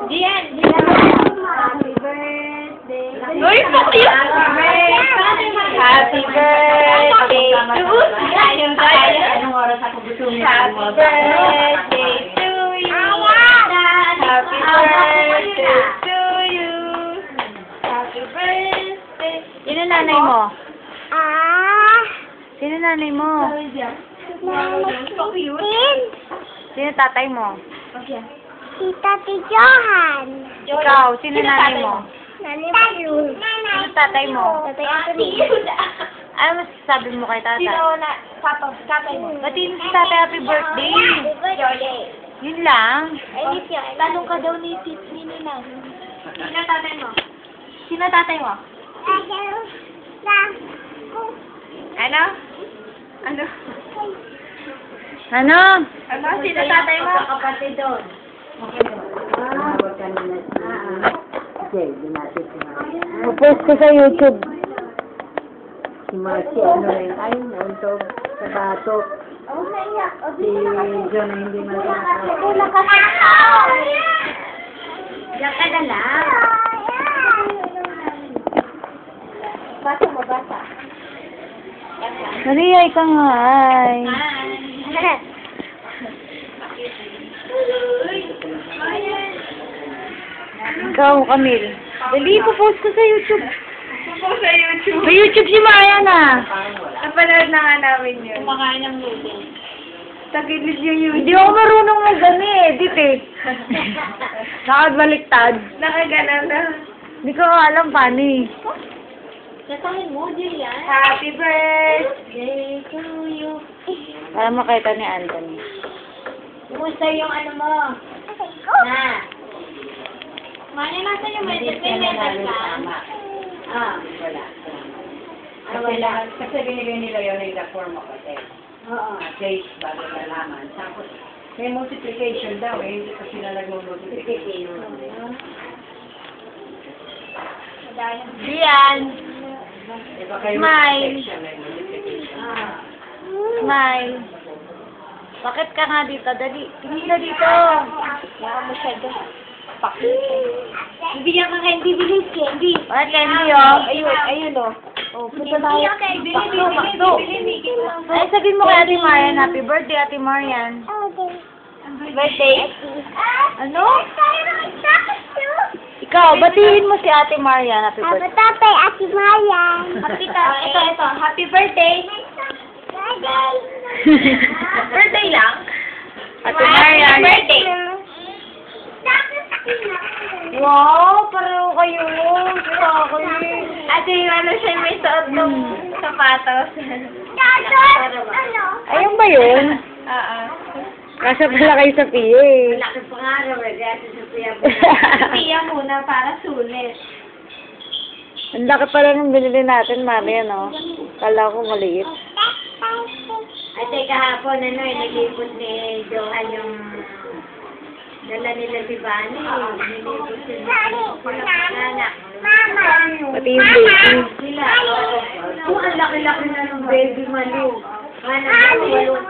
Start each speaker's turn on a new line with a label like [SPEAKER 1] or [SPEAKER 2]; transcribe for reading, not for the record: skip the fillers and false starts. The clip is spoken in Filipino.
[SPEAKER 1] Gian. Happy birthday. Uy, pati yun. Happy birthday to
[SPEAKER 2] Anong oras ako gusto niyo?
[SPEAKER 1] Happy birthday to you. Happy birthday to you. Happy birthday.
[SPEAKER 3] Sino nanay mo? Sino nanay mo? Sino tatay mo?
[SPEAKER 4] Si Tati Johan.
[SPEAKER 3] Ikaw, sino nanay mo?
[SPEAKER 4] Nani Malu.
[SPEAKER 3] Sino tatay mo?
[SPEAKER 4] Tatay Anthony.
[SPEAKER 3] Ano masasabi mo kay tatay?
[SPEAKER 1] Sino na tatay mo?
[SPEAKER 3] Batiin si tatay happy birthday. Yun lang.
[SPEAKER 1] Tanong ka daw ni Nina. Sino tatay mo? Sino tatay mo? Ano? Ano?
[SPEAKER 3] Ano?
[SPEAKER 1] Ano? Sino tatay mo?
[SPEAKER 2] Kapatid doon. Huwag ka nila. Okay, di natin si Marcia.
[SPEAKER 3] Post ko sa YouTube.
[SPEAKER 2] Si Marcia, ano rin? Ay, nauntog sa batok. Si John na hindi masyadong.
[SPEAKER 4] Kulang ka sa
[SPEAKER 1] Diyan ka na lang. Bata mo, bata.
[SPEAKER 3] Maria, ikaw nga ay. Ikaw, Camille. Dali, post ko sa YouTube.
[SPEAKER 1] Ako sa YouTube.
[SPEAKER 3] May YouTube si Maya na.
[SPEAKER 1] Napanood na nga namin yun. Kumakain ng noodles. Tagilid yung YouTube.
[SPEAKER 3] Hindi ako marunong mag-edit eh. Nakabaliktad.
[SPEAKER 1] Nakaganan na.
[SPEAKER 3] Hindi ko alam paano eh.
[SPEAKER 1] Nasahin mo, Julian. Happy birthday to you.
[SPEAKER 3] Para makita ni Anthony.
[SPEAKER 1] Kumusta yung ano mo? Na. Maya, nasa yung medal? May medal ka?
[SPEAKER 2] Wala. Wala. Kasi binigay nila yun yung form of attack.
[SPEAKER 1] Oo.
[SPEAKER 2] Days bago nalaman. Tapos, may multiplication daw eh. Hindi kasi na nag-multiplication.
[SPEAKER 3] Dian.
[SPEAKER 2] Iba kayo
[SPEAKER 3] Smile.
[SPEAKER 2] multiplication, may multiplication.
[SPEAKER 3] Smile. Bakit ka nga dito? Dali. Tingin ka dito.
[SPEAKER 1] Baka masyado. Bibigyan ka candy, bilis candy.
[SPEAKER 3] Bakit candy oh?
[SPEAKER 1] Ayun o.
[SPEAKER 3] Oh, punta tayo.
[SPEAKER 1] Bakto, bakto.
[SPEAKER 3] Ay, sabihin mo kay Ate Marian, happy birthday, Ate Marian.
[SPEAKER 1] Birthday?
[SPEAKER 3] Ano? Ikaw, batiin mo si Ate Marian, happy birthday.
[SPEAKER 4] Tatay Ate Mayan.
[SPEAKER 1] Happy ito. Happy birthday. Birthday lang?
[SPEAKER 3] Ate Marian.
[SPEAKER 1] Birthday.
[SPEAKER 3] Wow, pareho kayo. Sa akin.
[SPEAKER 1] Ate, ano siya may suot ng sapatos.
[SPEAKER 3] Ayun ba yun?
[SPEAKER 1] Oo.
[SPEAKER 3] Kasya pala kayo sa PA eh.
[SPEAKER 2] Laki pa nga raw eh. Dati sa kuya mo.
[SPEAKER 1] Tiya muna para sulit.
[SPEAKER 3] Ang laki pala nung binili natin, Marian, no? Kala ko maliit.
[SPEAKER 2] Ate, kahapon, nilipot ni Johan yung dala nila si Bani. Nilipot sila. Anak.
[SPEAKER 3] Pati yung baby.
[SPEAKER 2] Sila. Oo, ang laki-laki na ng baby Malu. Ano, 8 kilos.